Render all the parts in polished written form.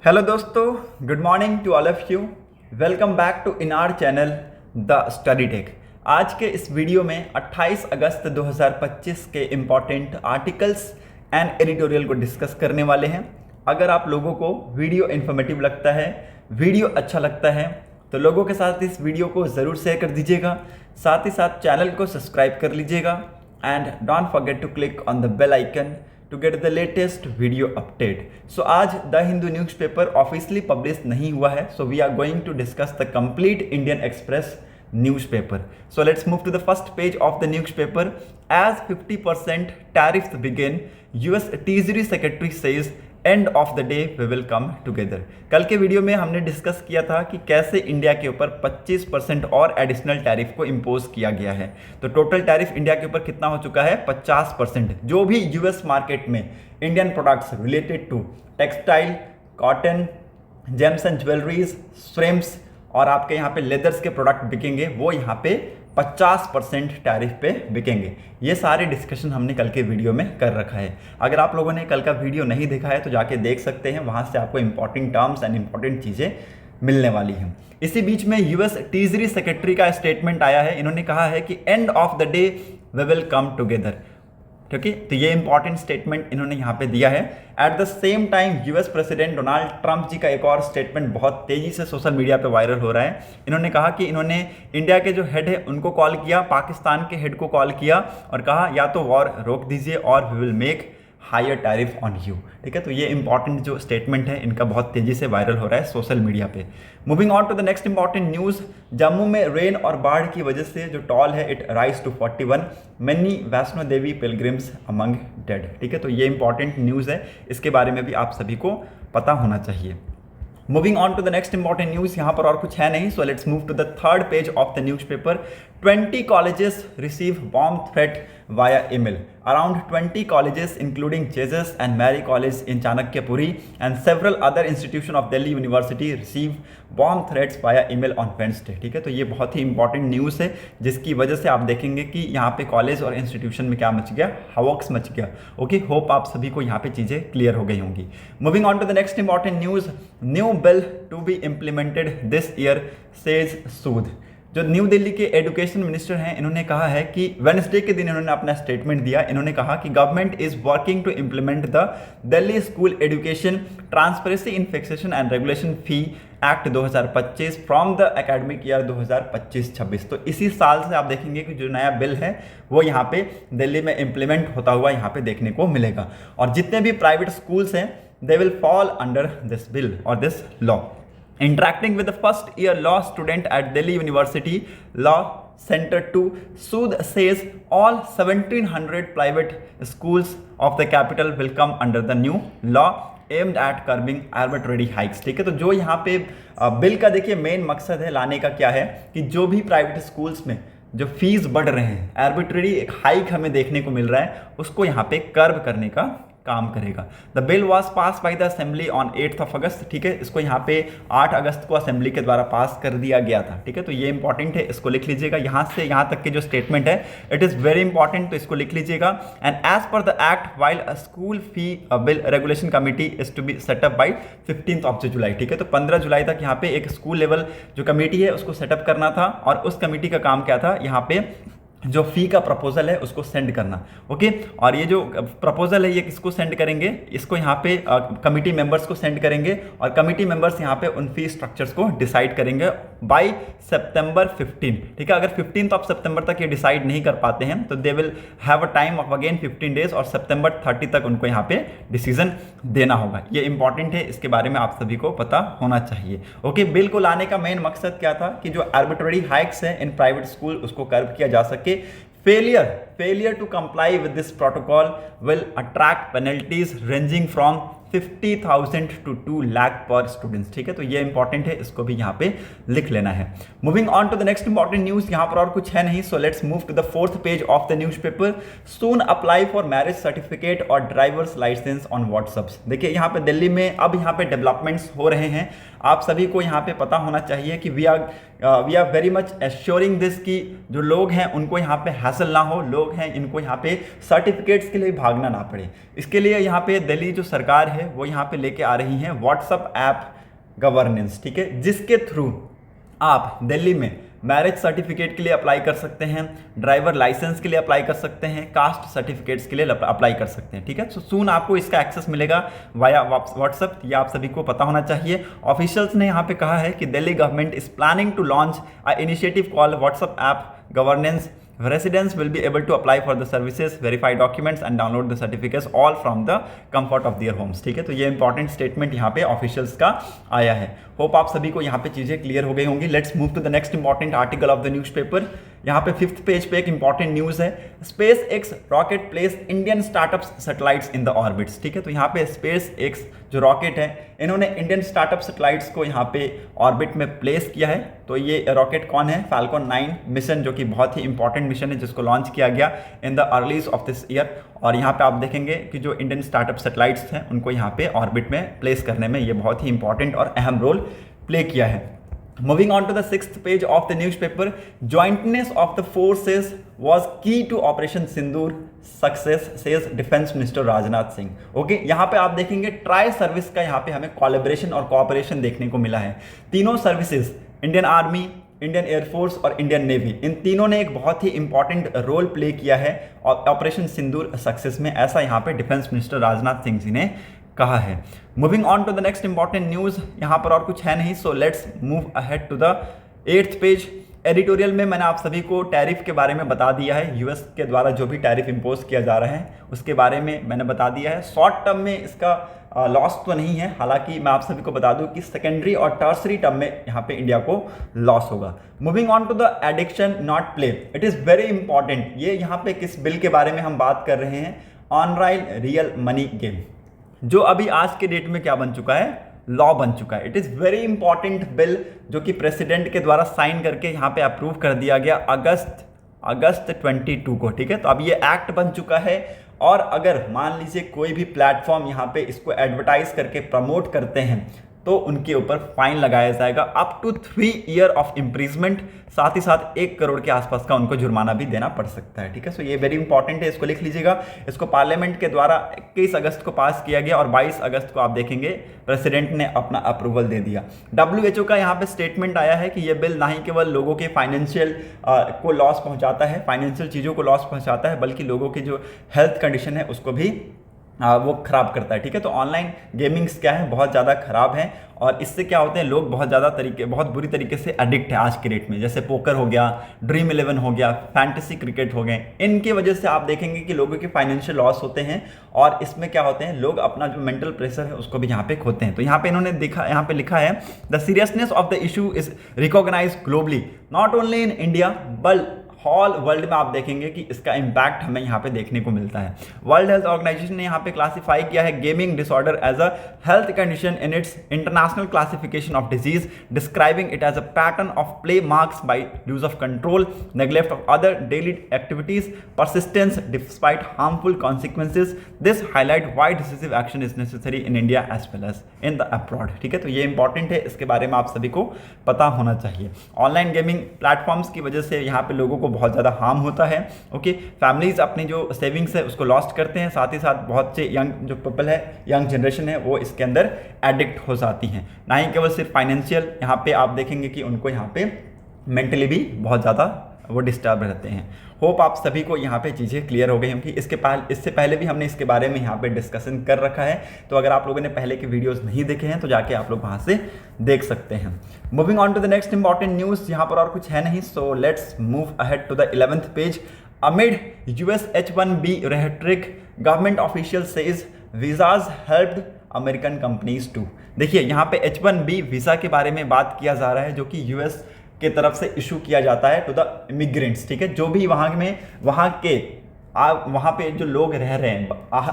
Hello दोस्तों, good morning to all of you. Welcome back to in our channel the study tech. आज के इस video में 28 अगस्त 2025 के इम्पॉर्टेंट आर्टिकल्स एंड एडिटोरियल को डिस्कस करने वाले हैं। अगर आप लोगों को वीडियो इन्फॉर्मेटिव लगता है, वीडियो अच्छा लगता है, तो लोगों के साथ इस वीडियो को ज़रूर शेयर कर दीजिएगा। साथ ही साथ चैनल को सब्सक्राइब कर लीजिएगा and don't forget to click on the bell icon to get the latest video update. So आज the Hindu newspaper officially publish नहीं हुआ है, so we are going to discuss the complete Indian Express newspaper. So let's move to the first page of the newspaper. As 50% tariffs begin, US Treasury Secretary says end of the day we will come together. कल के video में हमने discuss किया था कि कैसे India के ऊपर 25% और एडिशनल टैरिफ को इम्पोज किया गया है। तो टोटल टैरिफ इंडिया के ऊपर कितना हो चुका है? 50%। जो भी यूएस मार्केट में Indian products related to textile, cotton, gems and jewelleries, shrimps और आपके यहाँ पे लेदर्स के प्रोडक्ट बिकेंगे, वो यहाँ पे 50% टैरिफ पे बिकेंगे। ये सारे डिस्कशन हमने कल के वीडियो में कर रखा है। अगर आप लोगों ने कल का वीडियो नहीं देखा है तो जाके देख सकते हैं, वहाँ से आपको इंपॉर्टेंट टर्म्स एंड इंपॉर्टेंट चीज़ें मिलने वाली हैं। इसी बीच में यूएस ट्रेजरी सेक्रेटरी का स्टेटमेंट आया है। इन्होंने कहा है कि end of the day we will come together. ठीक है, तो ये इंपॉर्टेंट स्टेटमेंट इन्होंने यहाँ पे दिया है। At the same time US president Donald Trump ji का एक और स्टेटमेंट बहुत तेजी से सोशल मीडिया पे वायरल हो रहा है। इन्होंने कहा कि इन्होंने इंडिया के जो हेड है उनको कॉल किया, पाकिस्तान के हेड को कॉल किया और कहा या तो वॉर रोक दीजिए और we will make higher tariff on you. ठीक है, तो ये इंपॉर्टेंट जो स्टेटमेंट है इनका बहुत तेजी से वायरल हो रहा है सोशल मीडिया पे। Moving on to the next important news. Jammu में रेन और बाढ़ की वजह से जो टॉल है it rise to 41, many Vaishno Devi pilgrims among dead. ठीक है, तो ये इंपॉर्टेंट न्यूज़ है, इसके बारे में भी आप सभी को पता होना चाहिए। Moving on to the next important news, यहाँ पर और कुछ है नहीं, so let's move to the third page of the newspaper. 20 colleges receive bomb threat via email. Around 20 colleges including Jesus and Mary College in Chanakyapuri and several other institutions of Delhi University receive bomb threats via email on Wednesday. ठीक है, तो ये बहुत ही important news है जिसकी वजह से आप देखेंगे कि यहाँ पे कॉलेज और इंस्टीट्यूशन में क्या मच गया, हवॉक्स मच गया। ओके, होप आप सभी को यहाँ पे चीज़ें क्लियर हो गई होंगी। Moving on to the next important news. New bill to be implemented this year says Sood. जो न्यू दिल्ली के एजुकेशन मिनिस्टर हैं, इन्होंने कहा है कि वेडनेसडे के दिन इन्होंने अपना स्टेटमेंट दिया। इन्होंने कहा कि government is working to implement the Delhi school education transparency in fixation and regulation fee act 2025 from the academic year 2025-26। तो इसी साल से आप देखेंगे कि जो नया बिल है वो यहाँ पे दिल्ली में इम्प्लीमेंट होता हुआ यहाँ पे देखने को मिलेगा। और जितने भी प्राइवेट स्कूल्स हैं they will fall under this bill और this law. Interacting with the first year law student at Delhi University Law Center 2, Sood says all 1700 private schools of the capital will come under the new law aimed at curbing arbitrary hikes। ठीक है, तो जो यहाँ पे bill का देखिए main मकसद है लाने का क्या है कि जो भी प्राइवेट स्कूल्स में जो फीस बढ़ रहे हैं, आर्बिट्रेरी एक हाइक हमें देखने को मिल रहा है, उसको यहाँ पे कर्ब करने का काम करेगा। The bill was pass by the assembly on 8th of August। ठीक है, इसको यहाँ पे 8 अगस्त को असेंबली के द्वारा पास कर दिया गया था। ठीक है, तो ये इंपॉर्टेंट है, इसको लिख लीजिएगा। यहाँ से यहाँ तक के जो स्टेटमेंट है इट इज़ वेरी इंपॉर्टेंट, तो इसको लिख लीजिएगा। And as per the act while a school fee bill regulation committee is to be set up by 15th of July। ठीक है, तो 15 जुलाई तक यहाँ पे एक स्कूल लेवल जो कमेटी है उसको सेटअप करना था और उस कमेटी का काम क्या था, यहाँ पे जो फी का प्रपोजल है उसको सेंड करना। ओके, और ये जो प्रपोजल है ये किसको सेंड करेंगे, इसको यहाँ पे कमिटी मेंबर्स को सेंड करेंगे और कमिटी मेंबर्स यहाँ पे उन फी स्ट्रक्चर्स को डिसाइड करेंगे बाय सितंबर 15। ठीक है, अगर 15th of September तक ये डिसाइड नहीं कर पाते हैं तो they will have a time of again 15 days और सितंबर 30 तक उनको यहाँ पे डिसीजन देना होगा। ये इंपॉर्टेंट है, इसके बारे में आप सभी को पता होना चाहिए। ओके, बिल को लाने का मेन मकसद क्या था कि जो आर्बिट्रेरी हाइक्स है इन प्राइवेट स्कूल उसको कर्ब किया जा सके। Failure to comply with this protocol will attract penalties ranging from 50,000 to 2 lakh per students। ठीक है, तो ये इंपॉर्टेंट है, इसको भी यहाँ पे लिख लेना है। Moving on to the next important news, यहाँ पर और कुछ है नहीं, so let's move to the 4th page of the newspaper. Soon apply for marriage certificate और ड्राइवर्स लाइसेंस ऑन व्हाट्सएप। देखिए यहाँ पे दिल्ली में अब यहाँ पे डेवलपमेंट्स हो रहे हैं। आप सभी को यहाँ पे पता होना चाहिए कि we are very much assuring this कि जो लोग हैं उनको यहाँ पे हैसल ना हो, लोग हैं इनको यहाँ पे सर्टिफिकेट्स के लिए भागना ना पड़े। इसके लिए यहाँ पे दिल्ली जो सरकार है है वो यहाँ पे लेके आ रही हैं व्हाट्सएप ऐप गवर्नेंस, ठीक है, जिसके थ्रू आप दिल्ली में मैरिज सर्टिफिकेट के लिए अप्लाई कर सकते हैं, ड्राइवर लाइसेंस के लिए अप्लाई कर सकते हैं, कास्ट सर्टिफिकेट्स के लिए अप्लाई कर सकते हैं, ठीक है। सो सून आपको इसका एक्सेस मिलेगा वाया व्हाट्सएप, ये आप सभी को पता होना चाहिए। ऑफिशियल्स ने यहाँ पे कहा है कि Delhi government is planning to launch a initiative called WhatsApp app governance. Residents will be able to apply for the services, verify documents and download the certificates all from the comfort of their homes, ठीक है। तो ये important statement यहाँ पे officials का आया है। Hope आप सभी को यहाँ पे चीजें क्लियर हो गई होंगी। Let's move to the next important article of the newspaper. यहाँ पे 5th पेज पे एक इंपॉर्टेंट न्यूज है, SpaceX rocket place Indian startups satellites in the orbits, ठीक है। तो यहाँ पे स्पेस एक्स जो रॉकेट है, इन्होंने इंडियन स्टार्टअप सैटेलाइट्स को यहाँ पे ऑर्बिट में प्लेस किया है। तो ये रॉकेट कौन है? फाल्कन 9 मिशन, जो कि बहुत ही इंपॉर्टेंट मिशन है, जिसको लॉन्च किया गया in the earlies of this year. और यहाँ पे आप देखेंगे कि जो इंडियन स्टार्टअप सैटेलाइट्स हैं उनको यहाँ पे ऑर्बिट में प्लेस करने में ये बहुत ही इंपॉर्टेंट और अहम रोल प्ले किया है। Moving on to the 6th page of the newspaper, jointness of the forces was key to Operation Sindoor success, says Defense Minister Rajnath Singh. Okay, यहाँ पे आप देखेंगे ट्राई सर्विस का यहाँ पे हमें कोलैबोरेशन और कोऑपरेशन देखने को मिला है। तीनों services, Indian army, Indian air force और इंडियन नेवी, इन तीनों ने एक बहुत ही इंपॉर्टेंट रोल प्ले किया है ऑपरेशन सिंदूर सक्सेस में, ऐसा यहाँ पे डिफेंस मिनिस्टर राजनाथ सिंह जी ने कहा है। Moving on to the next important news, यहाँ पर और कुछ है नहीं, so let's move ahead to the 8th page. Editorial में मैंने आप सभी को टैरिफ के बारे में बता दिया है, यूएस के द्वारा जो भी टैरिफ इंपोज किया जा रहा है उसके बारे में मैंने बता दिया है। शॉर्ट टर्म में इसका लॉस तो नहीं है, हालांकि मैं आप सभी को बता दूं कि सेकेंडरी और टर्सरी टर्म में यहाँ पे इंडिया को लॉस होगा। Moving on to the addiction not play, it is very important. ये यहाँ पे किस बिल के बारे में हम बात कर रहे हैं? ऑनलाइन रियल मनी गेम, जो अभी आज के डेट में क्या बन चुका है? लॉ बन चुका है। It is very important bill, जो कि प्रेसिडेंट के द्वारा साइन करके यहाँ पे अप्रूव कर दिया गया अगस्त 22 को, ठीक है। तो अब ये एक्ट बन चुका है, और अगर मान लीजिए कोई भी प्लेटफॉर्म यहाँ पे इसको एडवर्टाइज करके प्रमोट करते हैं तो उनके ऊपर फाइन लगाया जाएगा up to 3 year of imprisonment, साथ ही साथ 1 करोड़ के आसपास का उनको जुर्माना भी देना पड़ सकता है, ठीक है। सो ये वेरी इंपॉर्टेंट है, इसको लिख लीजिएगा। इसको पार्लियामेंट के द्वारा 21 अगस्त को पास किया गया और 22 अगस्त को आप देखेंगे प्रेसिडेंट ने अपना अप्रूवल दे दिया। WHO का यहाँ पे स्टेटमेंट आया है कि ये बिल ना ही केवल लोगों के फाइनेंशियल को लॉस पहुँचाता है, फाइनेंशियल चीज़ों को लॉस पहुँचाता है, बल्कि लोगों की जो हेल्थ कंडीशन है उसको भी वो खराब करता है, ठीक है। तो ऑनलाइन गेमिंग्स क्या है, बहुत ज़्यादा खराब है, और इससे क्या होते हैं, लोग बहुत बुरी तरीके से एडिक्ट है आज के डेट में। जैसे पोकर हो गया, ड्रीम 11 हो गया, फैंटेसी क्रिकेट हो गए, इनकी वजह से आप देखेंगे कि लोगों के फाइनेंशियल लॉस होते हैं, और इसमें क्या होते हैं, लोग अपना जो मेंटल प्रेशर है उसको भी यहाँ पे खोते हैं। तो यहाँ पे इन्होंने यहाँ पे लिखा है, the seriousness of the issue is recognise globally not only in India but all world में। आप देखेंगे कि इसका इम्पैक्ट हमें यहाँ पे देखने को मिलता है। वर्ल्ड हेल्थ ऑर्गेनाइजेशन ने यहाँ पे क्लासिफाई किया है gaming disorder as a health condition in its international classification of disease, describing it as a pattern of play marks by loose of control, neglect of other daily activities, persistence despite harmful consequences. This highlight why decisive action is necessary in India as well as in the abroad, ठीक है। तो ये important है, इसके बारे में आप सभी को पता होना चाहिए। ऑनलाइन गेमिंग प्लेटफॉर्म्स की वजह से यहाँ पे लोगों को बहुत ज़्यादा हार्म होता है, ओके। फैमिलीज अपनी जो सेविंग्स है उसको लॉस्ट करते हैं, साथ ही साथ बहुत से यंग जो पीपल है, यंग जनरेशन है, वो इसके अंदर एडिक्ट हो जाती हैं। ना ही केवल सिर्फ फाइनेंशियल, यहाँ पे आप देखेंगे कि उनको यहाँ पे मेंटली भी बहुत ज़्यादा वो डिस्टर्ब रहते हैं। होप आप सभी को यहाँ पे चीज़ें क्लियर हो गई होंगी। इससे पहले भी हमने इसके बारे में यहाँ पे डिस्कशन कर रखा है, तो अगर आप लोगों ने पहले के वीडियोस नहीं देखे हैं तो जाके आप लोग वहाँ से देख सकते हैं। Moving on to the next important news, यहाँ पर और कुछ है नहीं, so let's move ahead to the 11th page. Amid US H1B rhetoric, government official says visas helped American companies to. देखिए यहाँ पे H1B वीज़ा के बारे में बात किया जा रहा है, जो कि US के तरफ से इशू किया जाता है टू द इमिग्रेंट्स, ठीक है। जो भी वहाँ पे जो लोग रह रहे हैं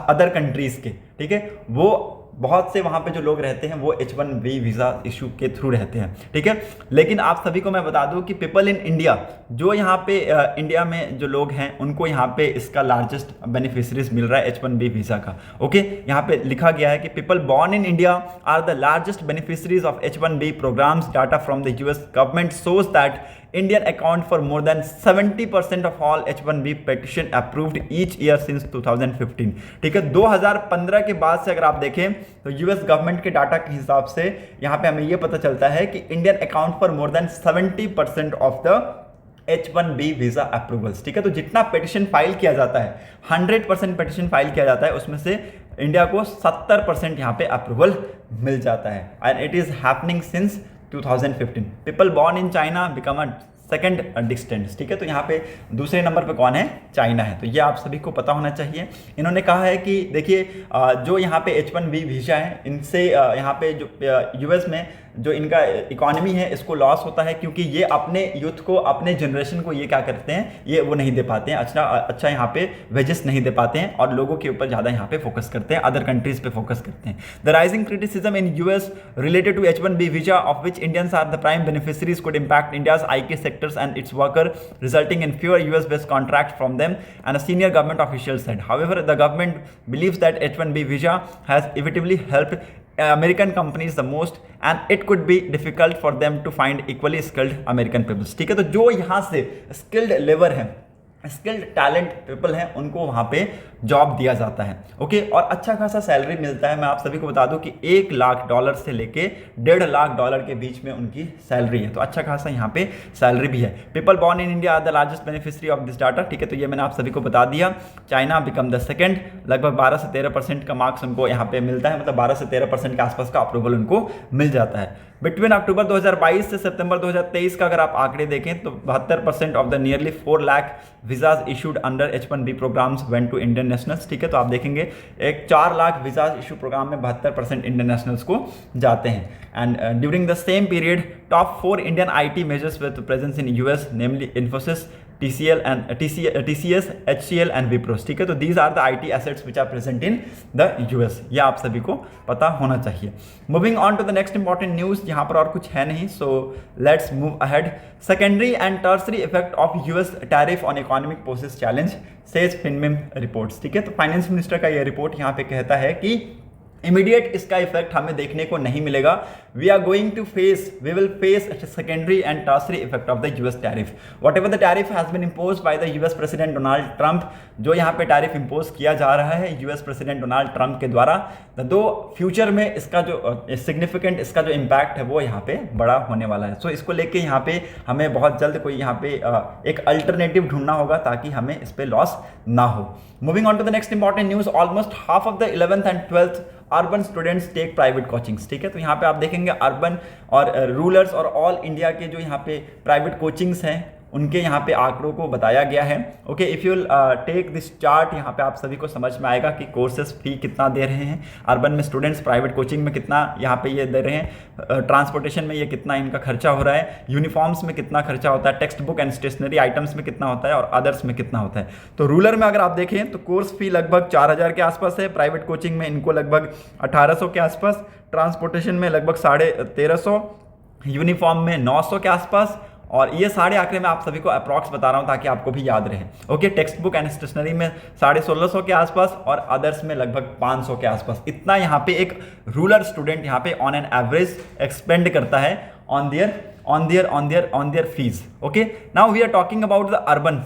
अदर कंट्रीज के, ठीक है, वो बहुत से वहाँ पे जो लोग रहते हैं वो H1B वीज़ा इशू के थ्रू रहते हैं, ठीक है। लेकिन आप सभी को मैं बता दूं कि पीपल इन इंडिया, जो यहाँ पे इंडिया में जो लोग हैं उनको यहाँ पे इसका लार्जेस्ट बेनिफिशरीज मिल रहा है H1B वीज़ा का, ओके। यहाँ पे लिखा गया है कि people born in India are the largest beneficiaries of H1B programmes. Data from the US government shows that Indian account for more than 70% of all H1B petition approved each year since 2015, ठीक है। 2015 के बाद से अगर आप देखें तो US government के डाटा के हिसाब से यहाँ पे हमें ये पता चलता है कि Indian account for more than 70% of the H1B visa approvals. ठीक है, तो जितना पिटिशन फाइल किया जाता है 100% पिटिशन फाइल किया जाता है, उसमें से इंडिया को 70% यहाँ पे अप्रूवल मिल जाता है। And it is happening since 2015। People born in China become a second distance. ठीक है, तो यहाँ पे दूसरे नंबर पे कौन है? चाइना है। तो ये आप सभी को पता होना चाहिए। इन्होंने कहा है कि देखिए जो यहाँ पे H1B वीजा है, इनसे यहाँ पे जो यूएस में जो इनका इकोनॉमी है इसको लॉस होता है, क्योंकि ये अपने यूथ को, अपने जनरेशन को ये क्या करते हैं, ये वो नहीं दे पाते हैं, अच्छा यहाँ पे वेजेस नहीं दे पाते हैं और लोगों के ऊपर ज़्यादा यहाँ पे फोकस करते हैं, अदर कंट्रीज पे फोकस करते हैं। The rising criticism in US related to H1B visa of which Indians are the prime beneficiaries could impact India's IT sectors and its worker resulting in fewer US based contracts from them, and a senior government official said. However, the government believes that H1B visa has inevitably helped American companies the most, and it could be difficult for them to find equally skilled American people. ठीक है, तो जो यहाँ से skilled labor है, skilled talent people हैं, उनको वहाँ पे जॉब दिया जाता है। ओके, और अच्छा खासा सैलरी मिलता है। मैं आप सभी को बता दूं कि $1 लाख से लेके $1.5 लाख के बीच में उनकी सैलरी है, तो अच्छा खासा यहाँ पे सैलरी भी है। People born in India are the largest beneficiary of this data. ठीक है, तो ये मैंने आप सभी को बता दिया। चाइना बिकम द सेकेंड, लगभग 12 से 13% का मार्क्स उनको यहाँ पे मिलता है, मतलब 12 से 13% के आसपास का अप्रूवल उनको मिल जाता है। बिटवीन अक्टूबर 2022 से सितंबर 2023 का अगर आप आंकड़े देखें तो 72% of the nearly 4 lakh visas issued under H1B programmes went to Indian nationals. ठीक है, तो आप देखेंगे एक 4 लाख वीजाज इशू प्रोग्राम में 72% इंडियन नेशनल्स को जाते हैं। And during the same period top 4 Indian IT majors with presence in US namely Infosys, TCS, HCL and Wipros. ठीक है, तो these are the IT assets which are present in the US. ये आप सभी को पता होना चाहिए। Moving on to the next important news, यहाँ पर और कुछ है नहीं, so let's move ahead. Secondary and tertiary effect of US tariff on economic poses challenge says FinMin reports. ठीक है, तो फाइनेंस मिनिस्टर का ये रिपोर्ट यहाँ पे कहता है कि इमीडिएट इसका इफेक्ट हमें देखने को नहीं मिलेगा। We will face secondary and tertiary effect of the US tariff. Whatever the tariff has been imposed by the US president Donald Trump, जो यहाँ पे टैरिफ इम्पोज किया जा रहा है यूएस प्रेसिडेंट डोनाल्ड ट्रंप के द्वारा, दो फ्यूचर में इसका जो सिग्निफिकेंट इसका जो इम्पैक्ट है वो यहाँ पे बड़ा होने वाला है। सो इसको लेके यहाँ पे हमें बहुत जल्द कोई यहाँ पे एक अल्टरनेटिव ढूंढना होगा ताकि हमें इस पे लॉस ना हो। Moving on to the next important news, almost half of the 11th and 12th urban students take private coachings. ठीक है, तो यहाँ पे आप देखेंगे अर्बन और रूरल्स और ऑल इंडिया के जो यहाँ पे प्राइवेट कोचिंग्स हैं उनके यहाँ पे आंकड़ों को बताया गया है। Okay, if you take this chart, यहाँ पे आप सभी को समझ में आएगा कि कोर्सेज फी कितना दे रहे हैं अर्बन में स्टूडेंट्स, प्राइवेट कोचिंग में कितना यहाँ पे ये दे रहे हैं, ट्रांसपोर्टेशन में ये कितना इनका खर्चा हो रहा है, यूनिफॉर्म्स में कितना खर्चा होता है, text book and stationery items में कितना होता है और अदर्स में कितना होता है। तो रूरल में अगर आप देखें तो कोर्स फी लगभग 4000 के आसपास है, प्राइवेट कोचिंग में इनको लगभग 1800 के आसपास, ट्रांसपोर्टेशन में लगभग 1350, यूनिफॉर्म में 900 के आसपास, और ये सारे आंकड़े मैं आप सभी को अप्रॉक्स बता रहा हूँ ताकि आपको भी याद रहे। Okay, text book and stationery में 1650 के आसपास और अदर्स में लगभग 500 के आसपास। इतना यहाँ पे एक रूरल स्टूडेंट यहाँ पे ऑन एन एवरेज एक्सपेंड करता है on their fees. Okay, now we are talking about the urban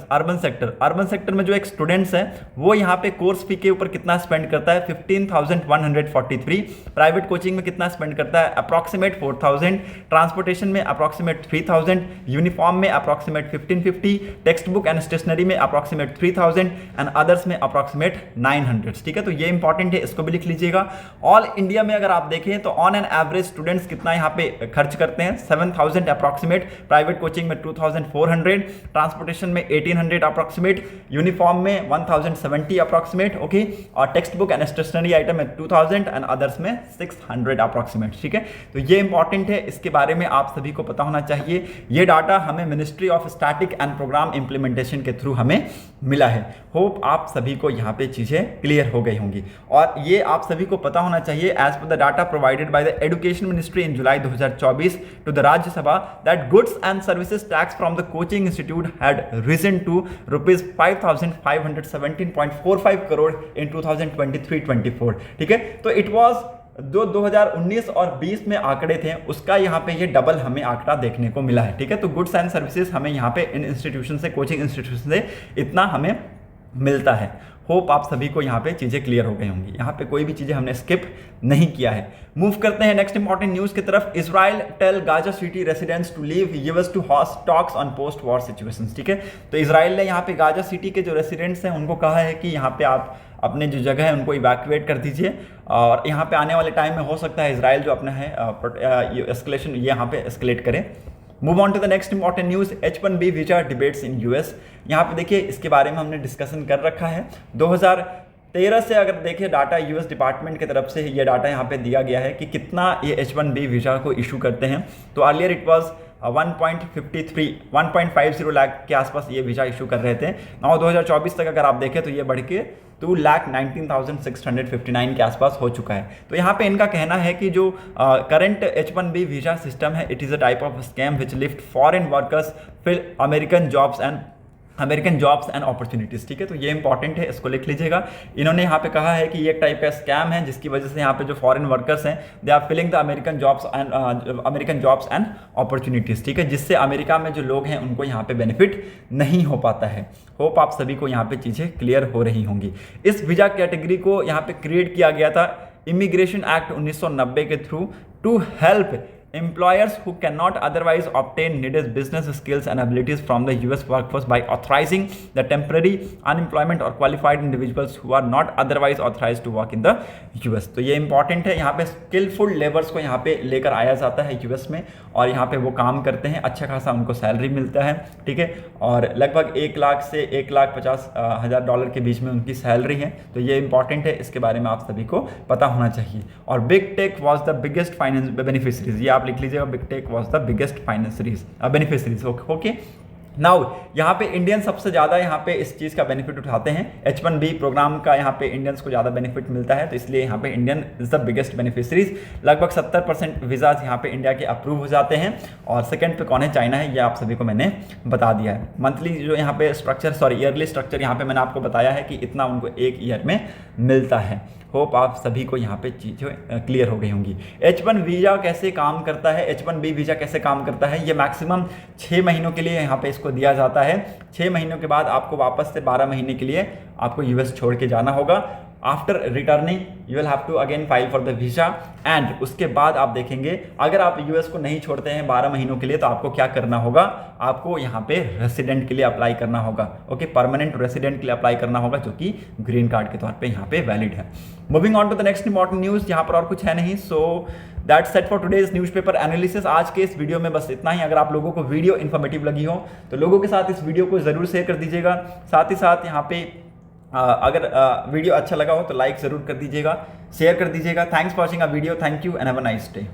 sector में जो एक स्टूडेंट्स हैं वो यहाँ पे कोर्स फी के ऊपर कितना स्पेंड करता है 15,143, प्राइवेट कोचिंग में कितना स्पेंड करता है अप्रॉक्सीमेट 4,000, ट्रांसपोर्टेशन में अप्रॉक्सीमेट 3,000, यूनिफॉर्म में approximate 1550, text book and stationery में अप्रॉक्सीमेट 3,000 एंड अदर्स में अप्रॉक्सीमेट 900। ठीक है, तो ये इंपॉर्टेंट है, इसको भी लिख लीजिएगा। ऑल इंडिया में अगर आप देखें तो ऑन एन एवरेज स्टूडेंट्स कितना यहाँ पे खर्च करते हैं 7,000 अप्रॉक्सीमेट, प्राइवेट कोचिंग में 2,400, ट्रांसपोर्टेशन में 1,800 अप्रॉक्सीमेट, यूनिफॉर्म में 1,070 अप्रॉक्सीमेट। ओके, और text book and stationery item में 2,000 एंड अदर्स में 600 अप्रॉक्सीमेट। ठीक है, तो ये इंपॉर्टेंट है, इसके बारे में आप सभी को पता होना चाहिए। ये डाटा हमें ministry of static and programme implementation के थ्रू हमें मिला है। होप आप सभी को यहाँ पे चीजें क्लियर हो गई होंगी और ये आप सभी को पता होना चाहिए as per the data provided by the education ministry in July 2024 to the Rajya Sabha that goods and services tax from the coaching institute had risen to rupees 5,517.45 crore in 2023-24। ठीक है, तो इट वाज जो 2019 और 20 में आंकड़े थे उसका यहाँ पे ये डबल हमें आंकड़ा देखने को मिला है। ठीक है, तो गुड्स एंड सर्विसेज हमें यहाँ पे इन इंस्टीट्यूशन से, कोचिंग इंस्टीट्यूशन से इतना हमें मिलता है। होप आप सभी को यहाँ पे चीज़ें क्लियर हो गई होंगी, यहाँ पे कोई भी चीज़ें हमने स्किप नहीं किया है। मूव करते हैं नेक्स्ट इंपॉर्टेंट न्यूज़ की तरफ। Israel tell Gaza city residents to leave US to host talks on post war situations. ठीक है, तो इजराइल ने यहाँ पे गाजा सिटी के जो रेसिडेंट्स हैं उनको कहा है कि यहाँ पे आप अपने जो जगह है उनको इवैक्यूएट कर दीजिए, और यहाँ पे आने वाले टाइम में हो सकता है इजराइल जो अपना है एस्केलेशन ये यहाँ पे एस्केलेट करे। Move on to the next important news, H1B visa debates in US. यहाँ पे देखिए इसके बारे में हमने डिस्कशन कर रखा है। 2013 से अगर देखिए डाटा यूएस डिपार्टमेंट की तरफ से ये डाटा यहाँ पे दिया गया है कि कितना ये H1B वीजा को इशू करते हैं। तो अर्लियर इट वाज 1.50 लाख के आसपास ये वीजा इशू कर रहे थे। और 2024 तक अगर आप देखें तो ये बढ़ के 2,19,659 के आसपास हो चुका है। तो यहाँ पे इनका कहना है कि जो करंट H1B वीजा सिस्टम है, it is a type of scam which lift foreign workers fill American jobs and opportunities. ठीक है, तो ये इंपॉर्टेंट है, इसको लिख लीजिएगा। इन्होंने यहाँ पे कहा है कि ये एक टाइप का स्कैम है जिसकी वजह से यहाँ पे जो फॉरेन वर्कर्स हैं they are filling the American jobs and opportunities. ठीक है, जिससे अमेरिका में जो लोग हैं उनको यहाँ पे बेनिफिट नहीं हो पाता है। होप आप सभी को यहाँ पे चीज़ें क्लियर हो रही होंगी। इस वीज़ा कैटेगरी को यहाँ पे क्रिएट किया गया था इमिग्रेशन एक्ट 1990 के through to help employers who cannot otherwise obtain needed business skills and abilities from the US workforce by authorizing the temporary unemployment or qualified individuals who are not otherwise authorized to work in the US। तो ये important है, यहाँ पे skilful labours को यहाँ पे लेकर आया जाता है यूएस में, और यहाँ पे वो काम करते हैं, अच्छा खासा उनको सैलरी मिलता है। ठीक है, और लगभग 1 लाख से 1,50,000 डॉलर के बीच में उनकी सैलरी है। तो ये इंपॉर्टेंट है, इसके बारे में आप सभी को पता होना चाहिए। और big tech was the biggest finance beneficiaries, ये आप लिख लीजिएगा, big tech was the biggest beneficiaries. Okay, now यहाँ पे इंडियन सबसे ज़्यादा यहाँ पे इस चीज़ का बेनिफिट उठाते हैं। H1B प्रोग्राम का यहाँ पे इंडियंस को ज़्यादा बेनिफिट मिलता है, तो इसलिए यहाँ पे Indian is the biggest beneficiaries. लगभग 70% वीज़ाज यहाँ पे इंडिया के अप्रूव हो जाते हैं। और सेकंड पे कौन है? चाइना है, ये आप सभी को मैंने बता दिया है। मंथली जो यहाँ पे ईयरली स्ट्रक्चर यहाँ पे मैंने आपको बताया है कि इतना उनको एक ईयर में मिलता है। होप आप सभी को यहाँ पे चीज़ें क्लियर हो गई होंगी। H1 वीज़ा कैसे काम करता है, H1B वीज़ा कैसे काम करता है, ये मैक्सिमम 6 महीनों के लिए यहाँ पे इसको दिया जाता है। 6 महीनों के बाद आपको वापस से 12 महीने के लिए आपको यूएस छोड़ के जाना होगा। After returning you will have to again file for the visa, and उसके बाद आप देखेंगे अगर आप यूएस को नहीं छोड़ते हैं 12 महीनों के लिए तो आपको क्या करना होगा, आपको यहाँ पे रेसिडेंट के लिए अप्लाई करना होगा। ओके, परमानेंट रेसिडेंट के लिए अप्लाई करना होगा, जो कि ग्रीन कार्ड के तौर पे यहाँ पे वैलिड है। Moving on to the next important news, यहाँ पर और कुछ है नहीं। So that's set for today's newspaper analysis. आज के इस वीडियो में बस इतना ही। अगर आप लोगों को वीडियो इन्फॉर्मेटिव लगी हो तो लोगों के साथ इस वीडियो को जरूर शेयर कर दीजिएगा। साथ ही साथ यहाँ पे अगर वीडियो अच्छा लगा हो तो लाइक ज़रूर कर दीजिएगा, शेयर कर दीजिएगा। Thanks for watching a video, thank you and have a nice day.